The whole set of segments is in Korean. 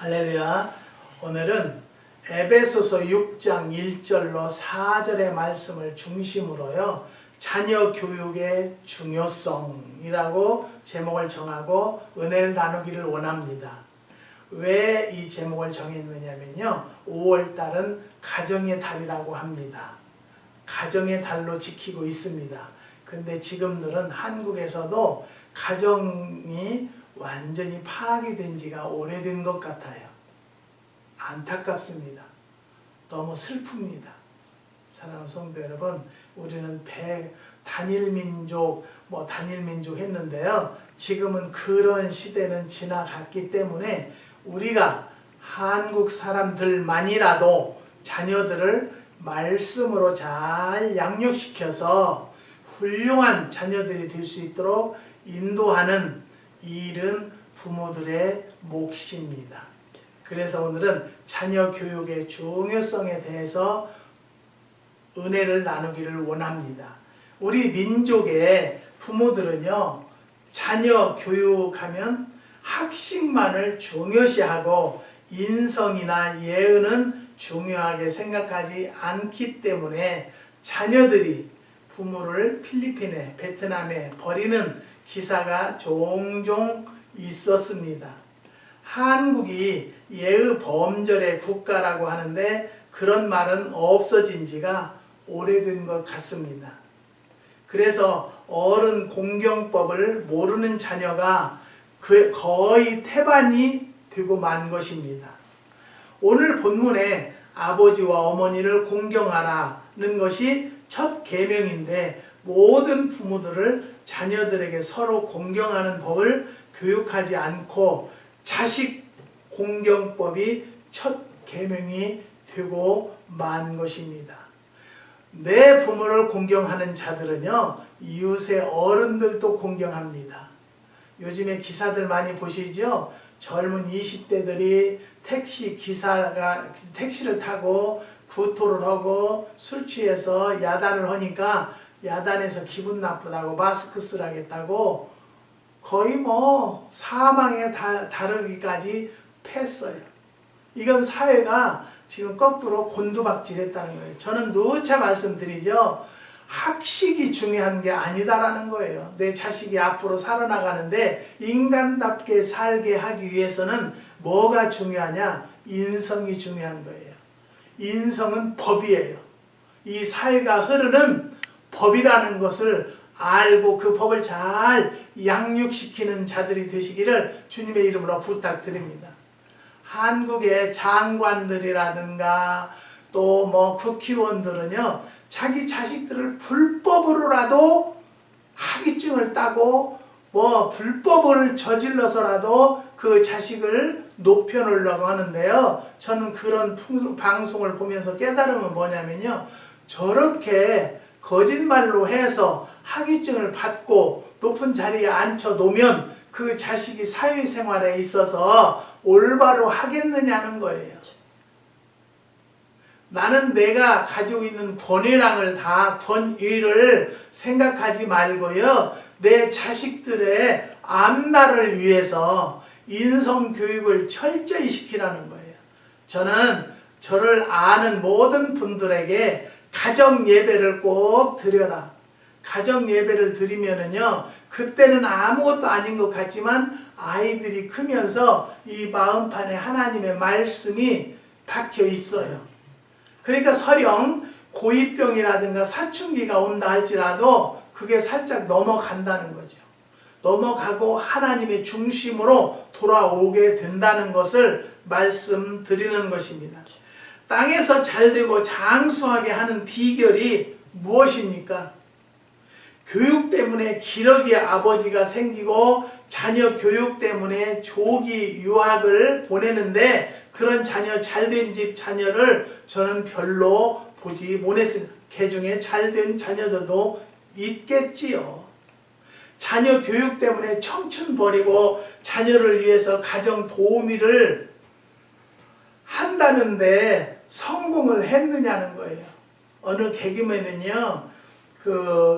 할렐루야. 오늘은 에베소서 6장 1절로 4절의 말씀을 중심으로요, 자녀 교육의 중요성이라고 제목을 정하고 은혜를 나누기를 원합니다. 왜 이 제목을 정했느냐면요, 5월달은 가정의 달이라고 합니다. 가정의 달로 지키고 있습니다. 근데 지금들은 한국에서도 가정이 완전히 파괴된 지가 오래된 것 같아요. 안타깝습니다. 너무 슬픕니다. 사랑하는 성도 여러분, 우리는 단일민족 했는데요, 지금은 그런 시대는 지나갔기 때문에 우리가 한국 사람들만이라도 자녀들을 말씀으로 잘 양육시켜서 훌륭한 자녀들이 될 수 있도록 인도하는 이 일은 부모들의 몫입니다. 그래서 오늘은 자녀 교육의 중요성에 대해서 은혜를 나누기를 원합니다. 우리 민족의 부모들은요, 자녀 교육하면 학식만을 중요시하고 인성이나 예의는 중요하게 생각하지 않기 때문에 자녀들이 부모를 필리핀에, 베트남에 버리는 기사가 종종 있었습니다. 한국이 예의 범절의 국가라고 하는데 그런 말은 없어진 지가 오래된 것 같습니다. 그래서 어른 공경법을 모르는 자녀가 거의 태반이 되고 만 것입니다. 오늘 본문에 아버지와 어머니를 공경하라는 것이 첫 계명인데 모든 부모들을 자녀들에게 서로 공경하는 법을 교육하지 않고 자식 공경법이 첫 계명이 되고 만 것입니다. 내 부모를 공경하는 자들은요, 이웃의 어른들도 공경합니다. 요즘에 기사들 많이 보시죠? 젊은 20대들이 택시를 타고 구토를 하고 술 취해서 야단을 하니까 야단에서 기분 나쁘다고 마스크 쓰라겠다고 거의 사망에 다르기까지 패어요. 이건 사회가 지금 거꾸로 곤두박질했다는 거예요. 저는 누차 말씀드리죠. 학식이 중요한 게 아니다라는 거예요. 내 자식이 앞으로 살아나가는데 인간답게 살게 하기 위해서는 뭐가 중요하냐? 인성이 중요한 거예요. 인성은 법이에요. 이 사회가 흐르는 법이라는 것을 알고 그 법을 잘 양육시키는 자들이 되시기를 주님의 이름으로 부탁드립니다. 한국의 장관들이라든가 또 국회의원들은요, 자기 자식들을 불법으로라도 학위증을 따고 불법을 저질러서라도 그 자식을 높여놓으려고 하는데요, 저는 그런 방송을 보면서 깨달음은 뭐냐면요, 저렇게 거짓말로 해서 학위증을 받고 높은 자리에 앉혀놓으면 그 자식이 사회생활에 있어서 올바로 하겠느냐는 거예요. 나는 내가 가지고 있는 권위를 생각하지 말고요, 내 자식들의 앞날을 위해서 인성교육을 철저히 시키라는 거예요. 저는 저를 아는 모든 분들에게 가정 예배를 꼭 드려라. 가정 예배를 드리면은요, 그때는 아무것도 아닌 것 같지만 아이들이 크면서 이 마음판에 하나님의 말씀이 박혀 있어요. 그러니까 설령 고2병이라든가 사춘기가 온다 할지라도 그게 살짝 넘어간다는 거죠. 넘어가고 하나님의 중심으로 돌아오게 된다는 것을 말씀드리는 것입니다. 땅에서 잘되고 장수하게 하는 비결이 무엇입니까? 교육 때문에 기러기 아버지가 생기고 자녀 교육 때문에 조기 유학을 보내는데 그런 자녀, 잘된 집 자녀를 저는 별로 보지 못했습니다. 그 중에 잘된 자녀들도 있겠지요. 자녀 교육 때문에 청춘 버리고 자녀를 위해서 가정 도우미를 한다는데 성공을 했느냐는 거예요. 어느 개그맨은요,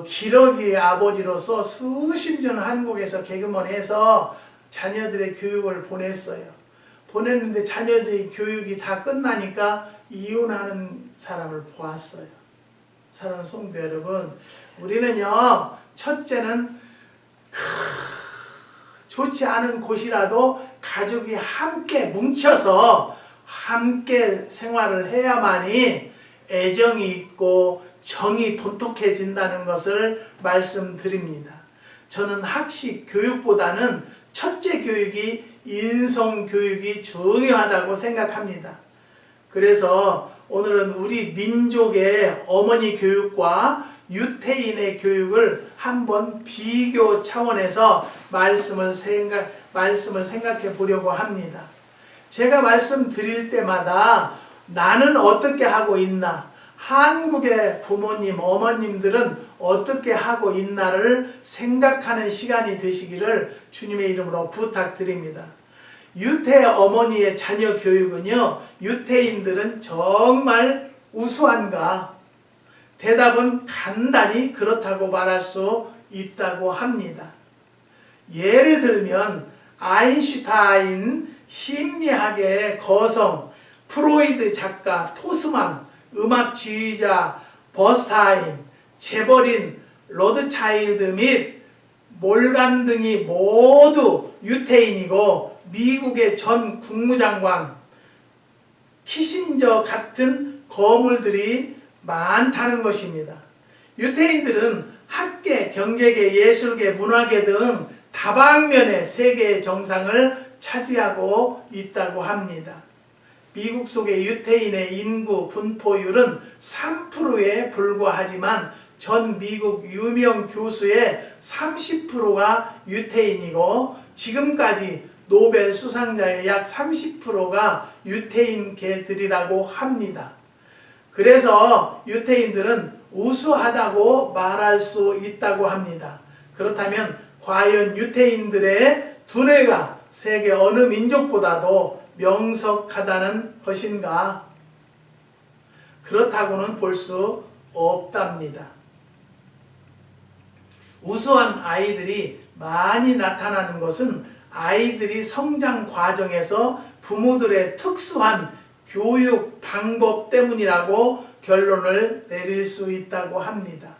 기러기 아버지로서 수십 년 한국에서 개그맨 해서 자녀들의 교육을 보냈어요. 보냈는데 자녀들이 교육이 다 끝나니까 이혼하는 사람을 보았어요. 사랑하는 성도 여러분, 우리는요, 첫째는 좋지 않은 곳이라도 가족이 함께 뭉쳐서 함께 생활을 해야만이 애정이 있고 정이 돈독해진다는 것을 말씀드립니다. 저는 학식 교육보다는 첫째 교육이 인성 교육이 중요하다고 생각합니다. 그래서 오늘은 우리 민족의 어머니 교육과 유태인의 교육을 한번 비교 차원에서 말씀을 생각해 보려고 합니다. 제가 말씀드릴 때마다 나는 어떻게 하고 있나, 한국의 부모님, 어머님들은 어떻게 하고 있나를 생각하는 시간이 되시기를 주님의 이름으로 부탁드립니다. 유태 어머니의 자녀 교육은요, 유태인들은 정말 우수한가? 대답은 간단히 그렇다고 말할 수 있다고 합니다. 예를 들면 아인슈타인 심리학의 거성, 프로이드 작가, 토스만, 음악 지휘자 버스타인, 재벌인 로드차일드 및 몰간 등이 모두 유태인이고 미국의 전 국무장관 키신저 같은 거물들이 많다는 것입니다. 유태인들은 학계, 경제계, 예술계, 문화계 등 다방면의 세계의 정상을 차지하고 있다고 합니다. 미국 속의 유태인의 인구 분포율은 3%에 불과하지만 전 미국 유명 교수의 30%가 유태인이고 지금까지 노벨 수상자의 약 30%가 유태인계들이라고 합니다. 그래서 유태인들은 우수하다고 말할 수 있다고 합니다. 그렇다면 과연 유태인들의 두뇌가 세계 어느 민족보다도 명석하다는 것인가? 그렇다고는 볼 수 없답니다. 우수한 아이들이 많이 나타나는 것은 아이들이 성장 과정에서 부모들의 특수한 교육 방법 때문이라고 결론을 내릴 수 있다고 합니다.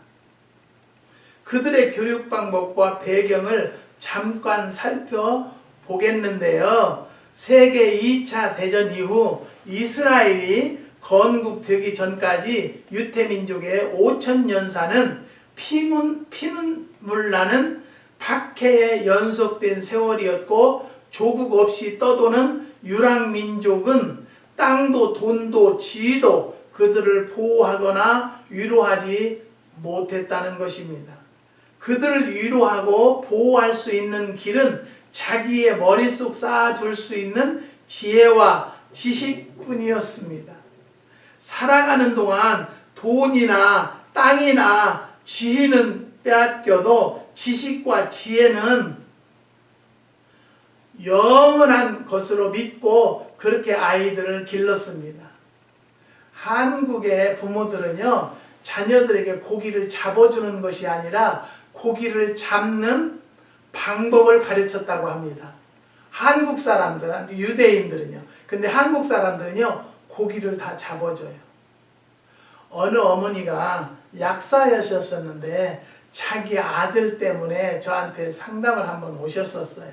그들의 교육 방법과 배경을 잠깐 살펴보겠는데요. 세계 2차 대전 이후 이스라엘이 건국되기 전까지 유태민족의 5천년사는 피눈물 나는 박해에 연속된 세월이었고 조국 없이 떠도는 유랑민족은 땅도 돈도 지위도 그들을 보호하거나 위로하지 못했다는 것입니다. 그들을 위로하고 보호할 수 있는 길은 자기의 머릿속 쌓아둘 수 있는 지혜와 지식뿐이었습니다. 살아가는 동안 돈이나 땅이나 지위는 빼앗겨도 지식과 지혜는 영원한 것으로 믿고 그렇게 아이들을 길렀습니다. 한국의 부모들은요, 자녀들에게 고기를 잡아주는 것이 아니라 고기를 잡는 방법을 가르쳤다고 합니다. 한국 사람들은, 유대인들은요. 근데 한국 사람들은요, 고기를 다 잡아줘요. 어느 어머니가 약사였었는데 자기 아들 때문에 저한테 상담을 한번 오셨었어요.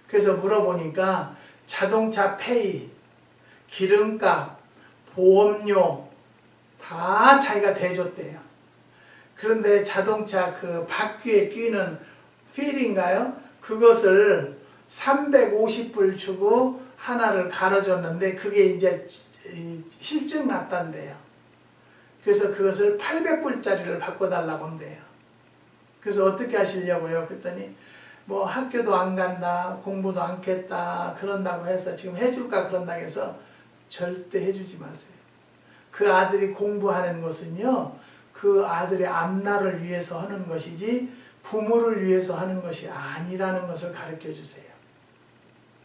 그래서 물어보니까 자동차 페이, 기름값, 보험료 다 자기가 대줬대요. 그런데 자동차 그 바퀴에 끼는 필인가요? 그것을 350불 주고 하나를 갈아줬는데 그게 이제 실증 났단대요. 그래서 그것을 800불짜리를 바꿔달라고 한대요. 그래서 어떻게 하시려고요? 그랬더니 뭐 학교도 안 간다, 공부도 안 했다 그런다고 해서 지금 해줄까 그런다고 해서 절대 해주지 마세요. 그 아들이 공부하는 것은요, 그 아들의 앞날을 위해서 하는 것이지 부모를 위해서 하는 것이 아니라는 것을 가르쳐 주세요.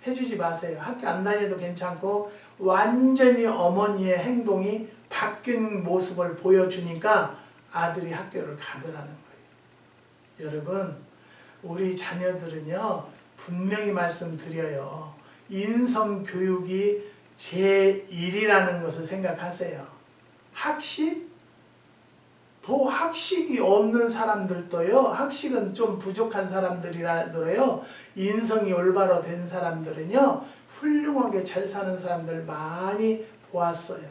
해주지 마세요. 학교 안 다녀도 괜찮고 완전히 어머니의 행동이 바뀐 모습을 보여주니까 아들이 학교를 가더라는 거예요. 여러분, 우리 자녀들은요, 분명히 말씀드려요. 인성교육이 제1이라는 것을 생각하세요. 학식? 학식이 없는 사람들도요, 학식은 좀 부족한 사람들이라도요, 인성이 올바로 된 사람들은요, 훌륭하게 잘 사는 사람들 많이 보았어요.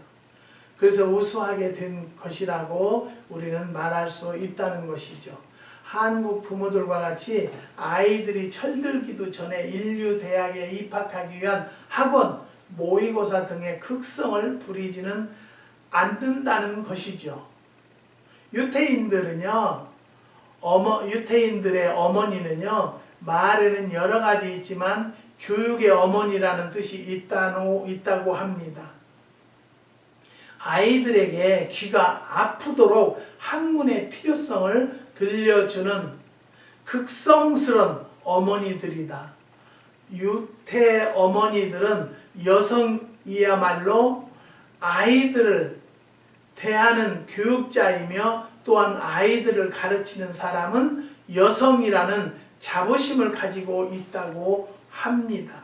그래서 우수하게 된 것이라고 우리는 말할 수 있다는 것이죠. 한국 부모들과 같이 아이들이 철들기도 전에 인류대학에 입학하기 위한 학원, 모의고사 등의 극성을 부리지는 않는다는 것이죠. 유태인들은요, 유태인들의 어머니는요, 말에는 여러 가지 있지만 교육의 어머니라는 뜻이 있다고 합니다. 아이들에게 귀가 아프도록 학문의 필요성을 들려주는 극성스러운 어머니들이다. 유태 어머니들은 여성이야말로 아이들을 대하는 교육자이며 또한 아이들을 가르치는 사람은 여성이라는 자부심을 가지고 있다고 합니다.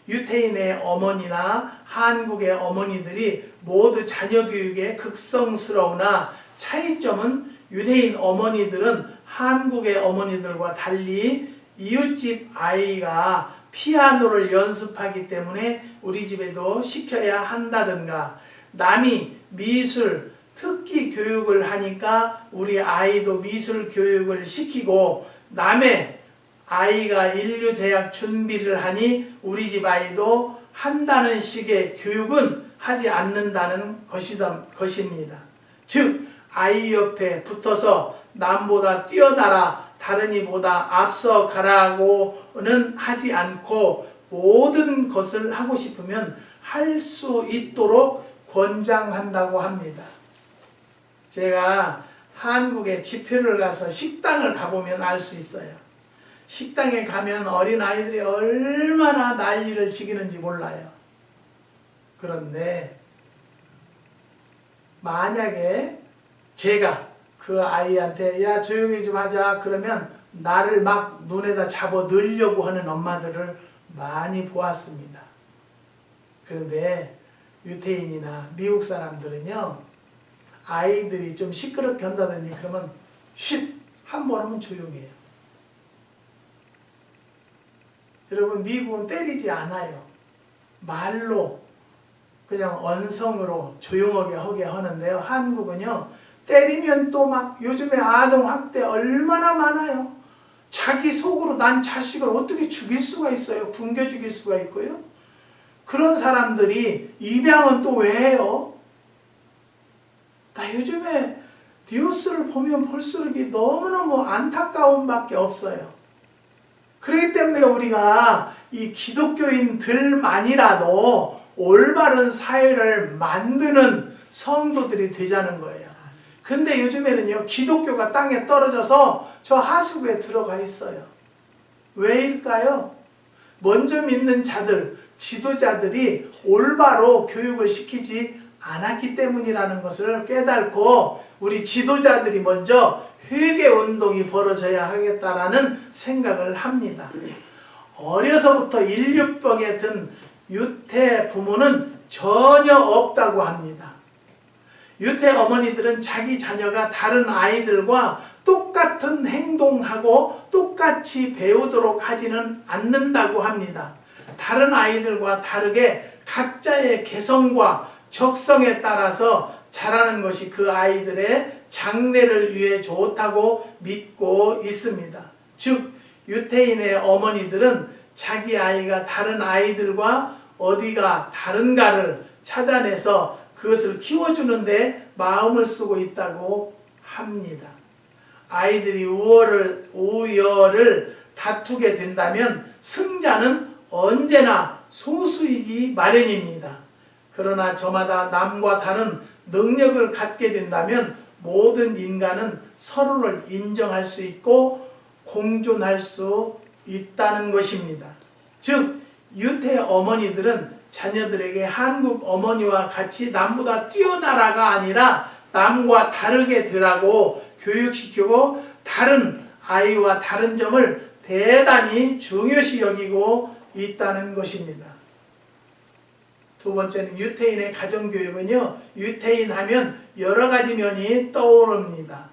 유태인의 어머니나 한국의 어머니들이 모두 자녀 교육에 극성스러우나 차이점은 유대인 어머니들은 한국의 어머니들과 달리 이웃집 아이가 피아노를 연습하기 때문에 우리 집에도 시켜야 한다든가, 남이 미술, 특기 교육을 하니까 우리 아이도 미술 교육을 시키고, 남의 아이가 인류대학 준비를 하니 우리 집 아이도 한다는 식의 교육은 하지 않는다는 것입니다. 즉 아이 옆에 붙어서 남보다 뛰어나라, 다른 이보다 앞서 가라고는 하지 않고 모든 것을 하고 싶으면 할 수 있도록 권장한다고 합니다. 제가 한국에 집회를 가서 식당을 가보면 알 수 있어요. 식당에 가면 어린아이들이 얼마나 난리를 지기는지 몰라요. 그런데 만약에 제가 그 아이한테 야 조용히 좀 하자 그러면 나를 막 눈에다 잡아 넣으려고 하는 엄마들을 많이 보았습니다. 그런데 유태인이나 미국 사람들은요, 아이들이 좀 시끄럽게 한다든지 그러면 쉿! 한 번 하면 조용해요. 여러분, 미국은 때리지 않아요. 말로 그냥 언성으로 조용하게 하게 하는데요, 한국은요 때리면 또 막, 요즘에 아동학대 얼마나 많아요. 자기 속으로 난 자식을 어떻게 죽일 수가 있어요. 굶겨 죽일 수가 있고요. 그런 사람들이 입양은 또 왜 해요? 나 요즘에 뉴스를 보면 볼수록 너무너무 안타까운 밖에 없어요. 그렇기 때문에 우리가 이 기독교인들만이라도 올바른 사회를 만드는 성도들이 되자는 거예요. 근데 요즘에는요, 기독교가 땅에 떨어져서 저 하수구에 들어가 있어요. 왜일까요? 먼저 믿는 자들, 지도자들이 올바로 교육을 시키지 않았기 때문이라는 것을 깨닫고 우리 지도자들이 먼저 회개운동이 벌어져야 하겠다라는 생각을 합니다. 어려서부터 인류병에 든 유태 부모는 전혀 없다고 합니다. 유태 어머니들은 자기 자녀가 다른 아이들과 똑같은 행동하고 똑같이 배우도록 하지는 않는다고 합니다. 다른 아이들과 다르게 각자의 개성과 적성에 따라서 자라는 것이 그 아이들의 장래를 위해 좋다고 믿고 있습니다. 즉 유태인의 어머니들은 자기 아이가 다른 아이들과 어디가 다른가를 찾아내서 그것을 키워주는데 마음을 쓰고 있다고 합니다. 아이들이 우열을 다투게 된다면 승자는 언제나 소수이기 마련입니다. 그러나 저마다 남과 다른 능력을 갖게 된다면 모든 인간은 서로를 인정할 수 있고 공존할 수 있다는 것입니다. 즉 유태 어머니들은 자녀들에게 한국 어머니와 같이 남보다 뛰어나라가 아니라 남과 다르게 되라고 교육시키고 다른 아이와 다른 점을 대단히 중요시 여기고 있다는 것입니다. 두 번째는 유태인의 가정교육은요, 유태인 하면 여러 가지 면이 떠오릅니다.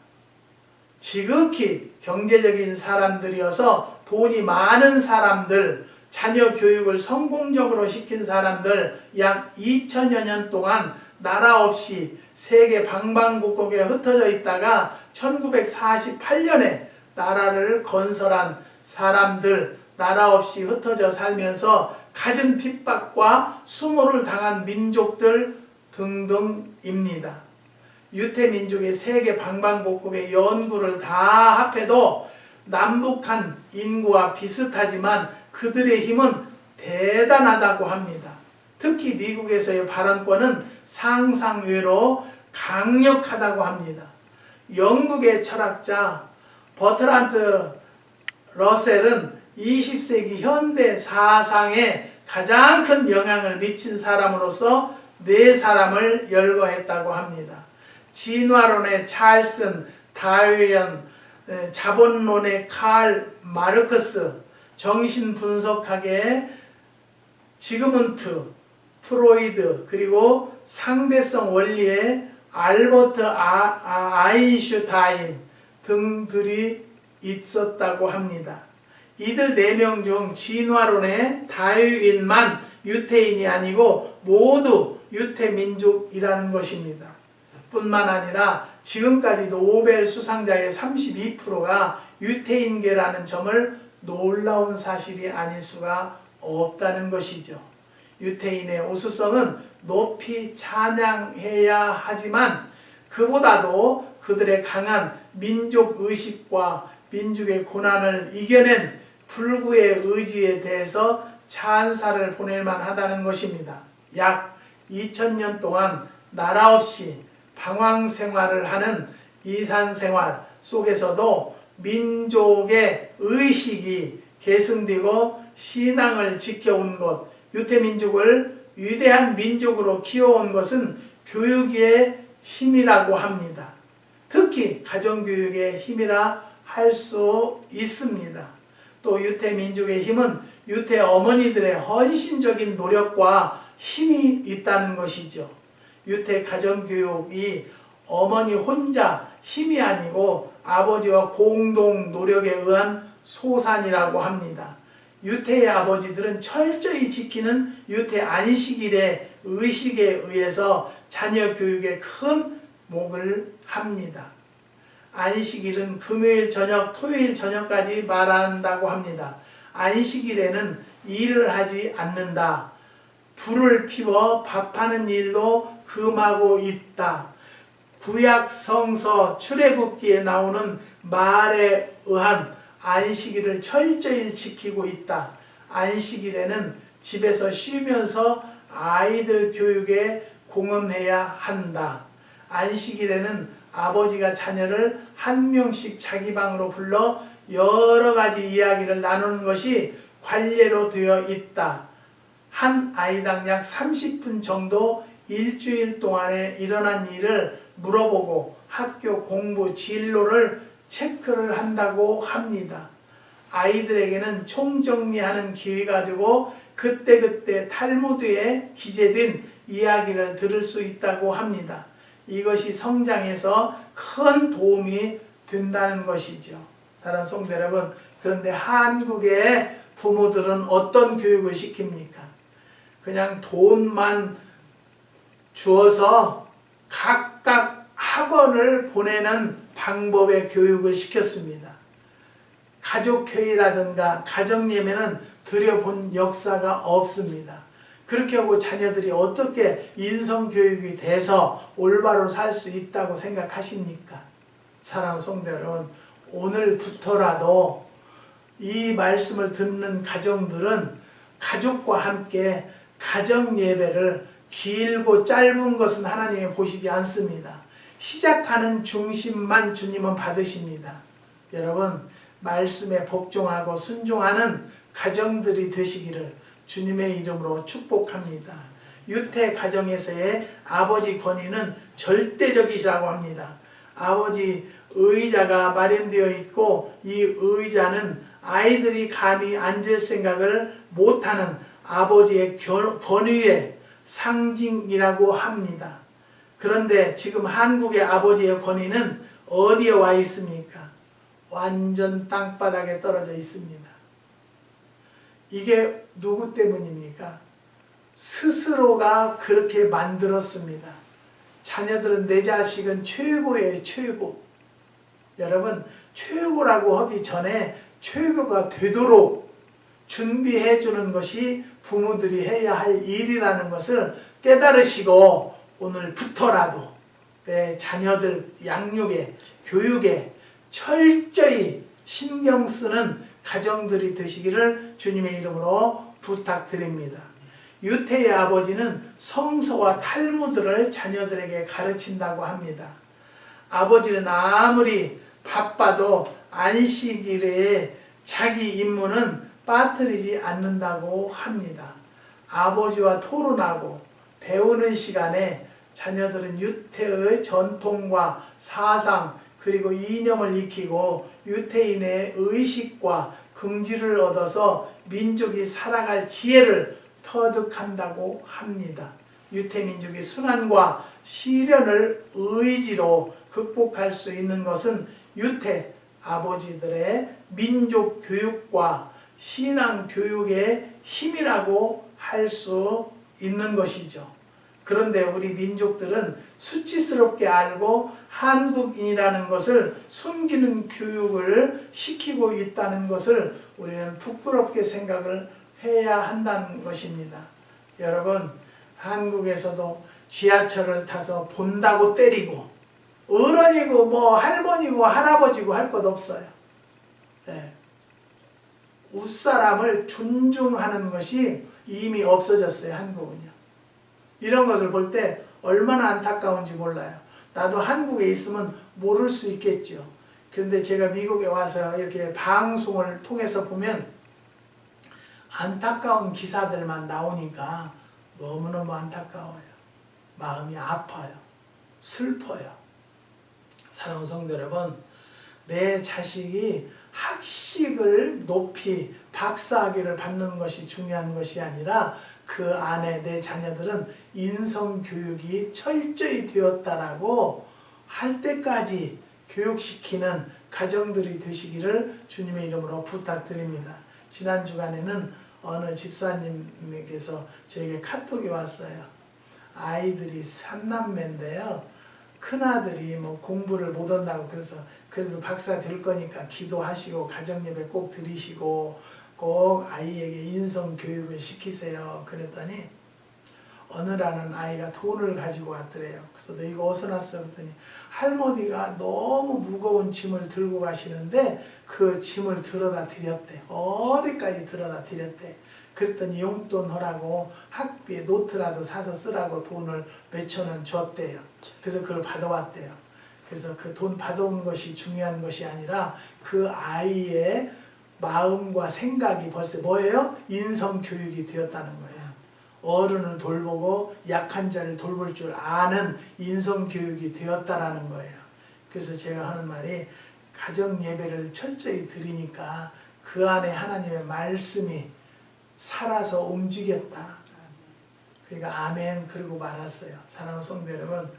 지극히 경제적인 사람들이어서 돈이 많은 사람들, 자녀 교육을 성공적으로 시킨 사람들, 약 2000여 년 동안 나라 없이 세계 방방곡곡에 흩어져 있다가 1948년에 나라를 건설한 사람들, 나라 없이 흩어져 살면서 갖은 핍박과 수모를 당한 민족들 등등입니다. 유태민족의 세계 방방곡곡의 연구를 다 합해도 남북한 인구와 비슷하지만 그들의 힘은 대단하다고 합니다. 특히 미국에서의 발언권은 상상외로 강력하다고 합니다. 영국의 철학자 버트란트 러셀은 20세기 현대 사상에 가장 큰 영향을 미친 사람으로서 4사람을 열거했다고 합니다. 진화론의 찰슨 다윈, 자본론의 칼 마르크스, 정신분석학의 지그문트 프로이드, 그리고 상대성 원리의 알버트 아인슈타인 등들이 있었다고 합니다. 이들 4명 중 진화론의 다윈만 유태인이 아니고 모두 유태민족이라는 것입니다. 뿐만 아니라 지금까지 노벨 수상자의 32%가 유태인계라는 점을 놀라운 사실이 아닐 수가 없다는 것이죠. 유태인의 우수성은 높이 찬양해야 하지만 그보다도 그들의 강한 민족의식과 민족의 고난을 이겨낸 불구의 의지에 대해서 찬사를 보낼만 하다는 것입니다. 약 2000년 동안 나라 없이 방황생활을 하는 이산생활 속에서도 민족의 의식이 계승되고 신앙을 지켜온 것, 유태민족을 위대한 민족으로 키워온 것은 교육의 힘이라고 합니다. 특히 가정교육의 힘이라 할 수 있습니다. 또 유태민족의 힘은 유태 어머니들의 헌신적인 노력과 힘이 있다는 것이죠. 유태 가정교육이 어머니 혼자 힘이 아니고 아버지와 공동 노력에 의한 소산이라고 합니다. 유태의 아버지들은 철저히 지키는 유태 안식일의 의식에 의해서 자녀 교육에 큰 목을 합니다. 안식일은 금요일 저녁, 토요일 저녁까지 말한다고 합니다. 안식일에는 일을 하지 않는다. 불을 피워 밥하는 일도 금하고 있다. 구약 성서 출애굽기에 나오는 말에 의한 안식일을 철저히 지키고 있다. 안식일에는 집에서 쉬면서 아이들 교육에 공헌해야 한다. 안식일에는 아버지가 자녀를 한 명씩 자기 방으로 불러 여러 가지 이야기를 나누는 것이 관례로 되어 있다. 한 아이당 약 30분 정도 일주일 동안에 일어난 일을 물어보고 학교 공부 진로를 체크를 한다고 합니다. 아이들에게는 총정리하는 기회가 되고 그때그때 탈무드에 기재된 이야기를 들을 수 있다고 합니다. 이것이 성장에서 큰 도움이 된다는 것이죠. 사랑하는 성도 여러분, 그런데 한국의 부모들은 어떤 교육을 시킵니까? 그냥 돈만 주어서 각각 학원을 보내는 방법의 교육을 시켰습니다. 가족회의라든가 가정예배는 들여본 역사가 없습니다. 그렇게 하고 자녀들이 어떻게 인성교육이 돼서 올바로 살 수 있다고 생각하십니까? 사랑하는 성도 여러분, 오늘부터라도 이 말씀을 듣는 가정들은 가족과 함께 가정예배를 길고 짧은 것은 하나님이 보시지 않습니다. 시작하는 중심만 주님은 받으십니다. 여러분, 말씀에 복종하고 순종하는 가정들이 되시기를 주님의 이름으로 축복합니다. 유태 가정에서의 아버지 권위는 절대적이라고 합니다. 아버지 의자가 마련되어 있고 이 의자는 아이들이 감히 앉을 생각을 못하는 아버지의 권위에 상징이라고 합니다. 그런데 지금 한국의 아버지의 권위는 어디에 와 있습니까? 완전 땅바닥에 떨어져 있습니다. 이게 누구 때문입니까? 스스로가 그렇게 만들었습니다. 자녀들은 내 자식은 최고예요, 최고. 여러분, 최고라고 하기 전에 최고가 되도록 준비해 주는 것이 부모들이 해야 할 일이라는 것을 깨달으시고 오늘부터라도 내 자녀들 양육에, 교육에 철저히 신경 쓰는 가정들이 되시기를 주님의 이름으로 부탁드립니다. 유태의 아버지는 성서와 탈무드를 자녀들에게 가르친다고 합니다. 아버지는 아무리 바빠도 안식일에 자기 임무는 빠뜨리지 않는다고 합니다. 아버지와 토론하고 배우는 시간에 자녀들은 유태의 전통과 사상 그리고 이념을 익히고 유태인의 의식과 긍지를 얻어서 민족이 살아갈 지혜를 터득한다고 합니다. 유태민족이 순환과 시련을 의지로 극복할 수 있는 것은 유태 아버지들의 민족 교육과 신앙 교육의 힘이라고 할 수 있는 것이죠. 그런데 우리 민족들은 수치스럽게 알고 한국인이라는 것을 숨기는 교육을 시키고 있다는 것을 우리는 부끄럽게 생각을 해야 한다는 것입니다. 여러분, 한국에서도 지하철을 타서 본다고 때리고 어른이고 뭐 할머니고 할아버지고 할 것 없어요. 네. 웃사람을 존중하는 것이 이미 없어졌어요, 한국은요. 이런 것을 볼 때 얼마나 안타까운지 몰라요. 나도 한국에 있으면 모를 수 있겠죠. 그런데 제가 미국에 와서 이렇게 방송을 통해서 보면 안타까운 기사들만 나오니까 너무너무 안타까워요. 마음이 아파요. 슬퍼요. 사랑하는 성도 여러분, 내 자식이 학식을 높이 박사학위를 받는 것이 중요한 것이 아니라 그 안에 내 자녀들은 인성교육이 철저히 되었다라고 할 때까지 교육시키는 가정들이 되시기를 주님의 이름으로 부탁드립니다. 지난 주간에는 어느 집사님에게서 저에게 카톡이 왔어요. 아이들이 3남매인데요. 큰아들이 뭐 공부를 못 한다고 그래서 그래도 박사 될 거니까 기도하시고 가정예배 꼭 드리시고 꼭 아이에게 인성교육을 시키세요. 그랬더니 어느 날은 아이가 돈을 가지고 왔더래요. 그래서 너 이거 어디서 났어? 그랬더니 할머니가 너무 무거운 짐을 들고 가시는데 그 짐을 들어다 드렸대. 어디까지 들어다 드렸대. 그랬더니 용돈 하라고 학비에 노트라도 사서 쓰라고 돈을 몇천 원 줬대요. 그래서 그걸 받아왔대요. 그래서 그 돈 받아온 것이 중요한 것이 아니라 그 아이의 마음과 생각이 벌써 뭐예요? 인성교육이 되었다는 거예요. 어른을 돌보고 약한 자를 돌볼 줄 아는 인성교육이 되었다라는 거예요. 그래서 제가 하는 말이 가정예배를 철저히 드리니까 그 안에 하나님의 말씀이 살아서 움직였다. 그러니까 아멘 그러고 말았어요. 사랑하는 성도 여러분,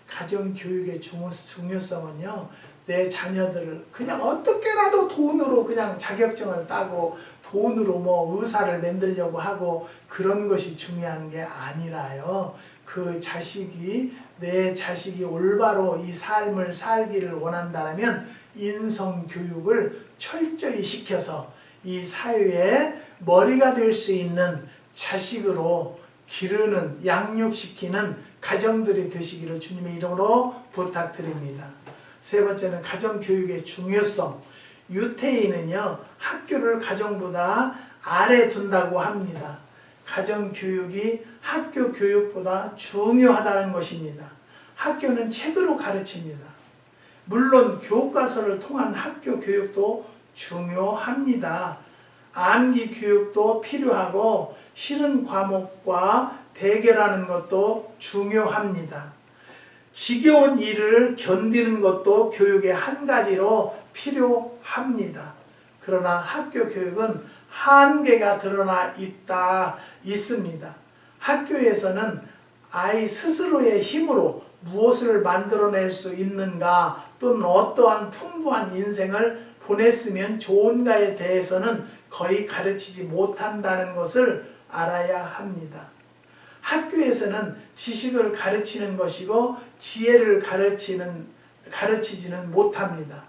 가정교육의 중요성은요, 내 자녀들을 그냥 어떻게라도 돈으로 그냥 자격증을 따고 돈으로 뭐 의사를 만들려고 하고 그런 것이 중요한 게 아니라요. 그 자식이 내 자식이 올바로 이 삶을 살기를 원한다면 인성교육을 철저히 시켜서 이 사회의 머리가 될 수 있는 자식으로 기르는 양육시키는 가정들이 되시기를 주님의 이름으로 부탁드립니다. 세 번째는 가정교육의 중요성. 유태인은요, 학교를 가정보다 아래 둔다고 합니다. 가정교육이 학교 교육보다 중요하다는 것입니다. 학교는 책으로 가르칩니다. 물론 교과서를 통한 학교 교육도 중요합니다. 암기 교육도 필요하고 싫은 과목과 대결하는 것도 중요합니다. 지겨운 일을 견디는 것도 교육의 한 가지로 필요합니다. 그러나 학교 교육은 한계가 드러나 있습니다. 학교에서는 아이 스스로의 힘으로 무엇을 만들어낼 수 있는가 또는 어떠한 풍부한 인생을 보냈으면 좋은가에 대해서는 거의 가르치지 못한다는 것을 알아야 합니다. 학교에서는 지식을 가르치는 것이고 지혜를 가르치지는 못합니다.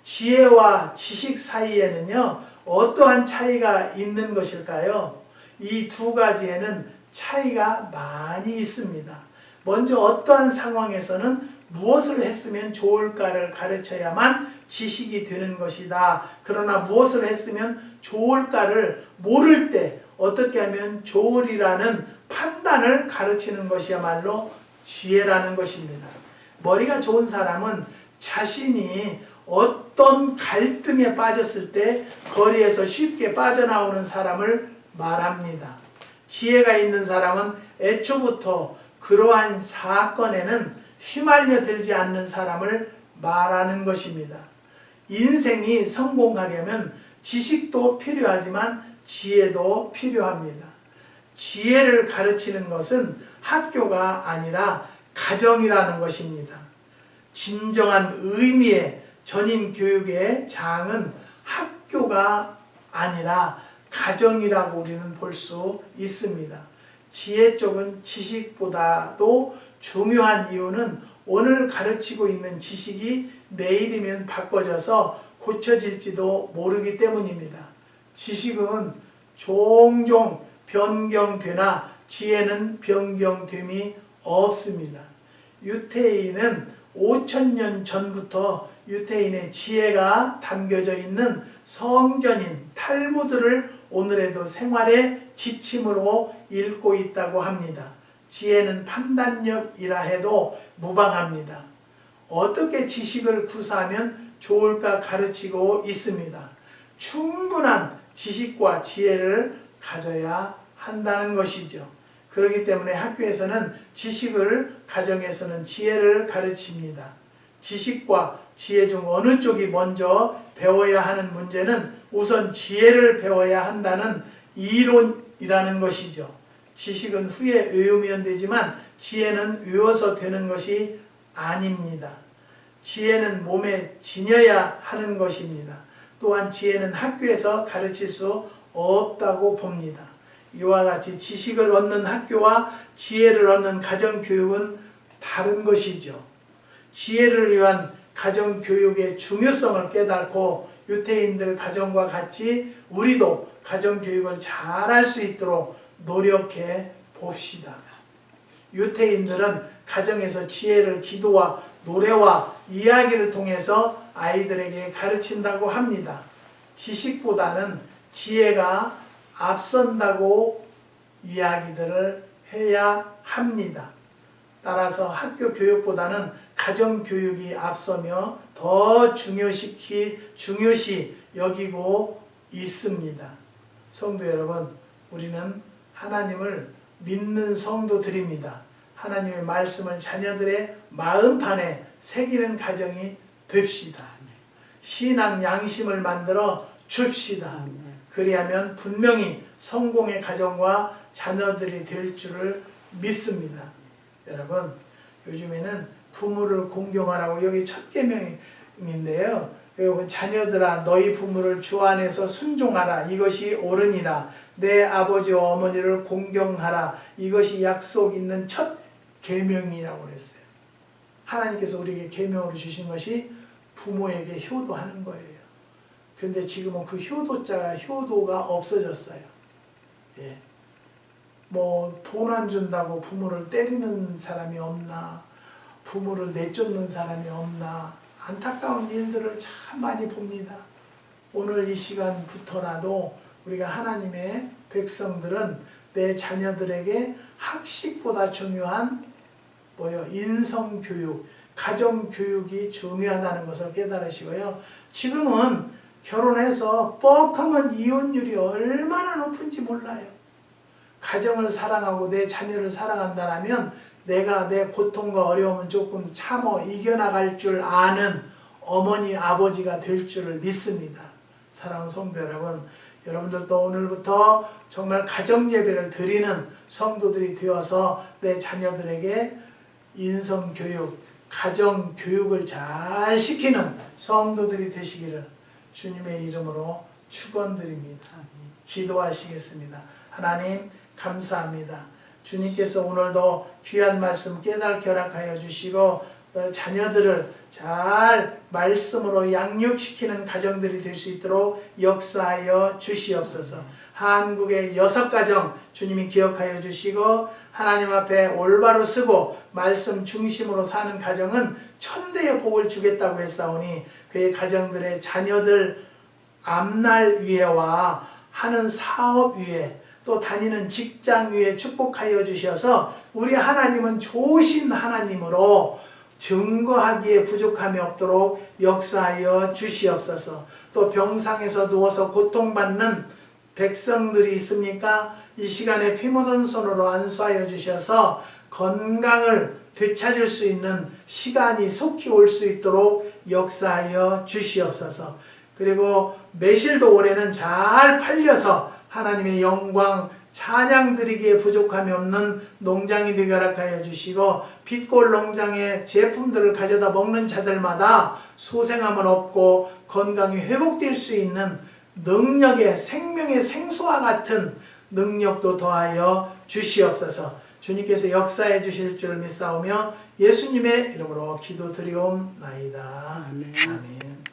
지혜와 지식 사이에는요, 어떠한 차이가 있는 것일까요? 이 두 가지에는 차이가 많이 있습니다. 먼저 어떠한 상황에서는 무엇을 했으면 좋을까를 가르쳐야만 지식이 되는 것이다. 그러나 무엇을 했으면 좋을까를 모를 때 어떻게 하면 좋으리라는 판단을 가르치는 것이야말로 지혜라는 것입니다. 머리가 좋은 사람은 자신이 어떤 갈등에 빠졌을 때 거리에서 쉽게 빠져나오는 사람을 말합니다. 지혜가 있는 사람은 애초부터 그러한 사건에는 휘말려 들지 않는 사람을 말하는 것입니다. 인생이 성공하려면 지식도 필요하지만 지혜도 필요합니다. 지혜를 가르치는 것은 학교가 아니라 가정이라는 것입니다. 진정한 의미의 전인 교육의 장은 학교가 아니라 가정이라고 우리는 볼 수 있습니다. 지혜 쪽은 지식보다도 중요한 이유는 오늘 가르치고 있는 지식이 내일이면 바꿔져서 고쳐질지도 모르기 때문입니다. 지식은 종종 변경되나 지혜는 변경됨이 없습니다. 유태인은 5000년 전부터 유태인의 지혜가 담겨져 있는 성전인 탈무드를 오늘에도 생활의 지침으로 읽고 있다고 합니다. 지혜는 판단력이라 해도 무방합니다. 어떻게 지식을 구사하면 좋을까 가르치고 있습니다. 충분한 지식과 지혜를 가져야 한다는 것이죠. 그렇기 때문에 학교에서는 지식을, 가정에서는 지혜를 가르칩니다. 지식과 지혜 중 어느 쪽이 먼저 배워야 하는 문제는 우선 지혜를 배워야 한다는 이론이라는 것이죠. 지식은 후에 외우면 되지만 지혜는 외워서 되는 것이 아닙니다. 지혜는 몸에 지녀야 하는 것입니다. 또한 지혜는 학교에서 가르칠 수 없다고 봅니다. 이와 같이 지식을 얻는 학교와 지혜를 얻는 가정교육은 다른 것이죠. 지혜를 위한 가정교육의 중요성을 깨닫고 유태인들 가정과 같이 우리도 가정교육을 잘할 수 있도록 노력해 봅시다. 유태인들은 가정에서 지혜를 기도와 노래와 이야기를 통해서 아이들에게 가르친다고 합니다. 지식보다는 지혜가 앞선다고 이야기들을 해야 합니다. 따라서 학교 교육보다는 가정 교육이 앞서며 더 중요시 여기고 있습니다. 성도 여러분, 우리는 하나님을 믿는 성도들입니다. 하나님의 말씀을 자녀들의 마음판에 새기는 가정이 됩시다. 신앙 양심을 만들어 줍시다. 그리하면 분명히 성공의 가정과 자녀들이 될 줄을 믿습니다. 여러분, 요즘에는 부모를 공경하라고 여기 첫 계명인데요. 여러분, 자녀들아 너희 부모를 주 안에서 순종하라. 이것이 옳으니라. 내 아버지와 어머니를 공경하라. 이것이 약속 있는 첫 계명이라고 그랬어요. 하나님께서 우리에게 계명으로 주신 것이 부모에게 효도하는 거예요. 그런데 지금은 그 효도가 없어졌어요. 예. 뭐 돈 안 준다고 부모를 때리는 사람이 없나, 부모를 내쫓는 사람이 없나, 안타까운 일들을 참 많이 봅니다. 오늘 이 시간부터라도 우리가 하나님의 백성들은 내 자녀들에게 학식보다 중요한 인성교육, 가정교육이 중요하다는 것을 깨달으시고요. 지금은 결혼해서 뻑하면 이혼율이 얼마나 높은지 몰라요. 가정을 사랑하고 내 자녀를 사랑한다면 내가 내 고통과 어려움은 조금 참어 이겨나갈 줄 아는 어머니, 아버지가 될 줄을 믿습니다. 사랑하는 성도 여러분, 여러분들도 오늘부터 정말 가정 예배를 드리는 성도들이 되어서 내 자녀들에게 인성 교육, 가정 교육을 잘 시키는 성도들이 되시기를 주님의 이름으로 축원드립니다. 기도하시겠습니다. 하나님 감사합니다. 주님께서 오늘도 귀한 말씀 깨닫게 허락하여 주시고 자녀들을 잘 말씀으로 양육시키는 가정들이 될 수 있도록 역사하여 주시옵소서. 한국의 6가정 주님이 기억하여 주시고 하나님 앞에 올바로 쓰고 말씀 중심으로 사는 가정은 천대의 복을 주겠다고 했사오니 그의 가정들의 자녀들 앞날 위에와 하는 사업 위에 또 다니는 직장 위에 축복하여 주셔서 우리 하나님은 좋으신 하나님으로 증거하기에 부족함이 없도록 역사하여 주시옵소서. 또 병상에서 누워서 고통받는 백성들이 있습니까? 이 시간에 피 묻은 손으로 안수하여 주셔서 건강을 되찾을 수 있는 시간이 속히 올 수 있도록 역사하여 주시옵소서. 그리고 매실도 올해는 잘 팔려서 하나님의 영광 찬양 드리기에 부족함이 없는 농장이 되게 허락하여 주시고 빛골 농장의 제품들을 가져다 먹는 자들마다 소생함은 없고 건강이 회복될 수 있는 능력의 생명의 생수와 같은 능력도 더하여 주시옵소서. 주님께서 역사해 주실 줄 믿사오며 예수님의 이름으로 기도드리옵나이다. 아멘.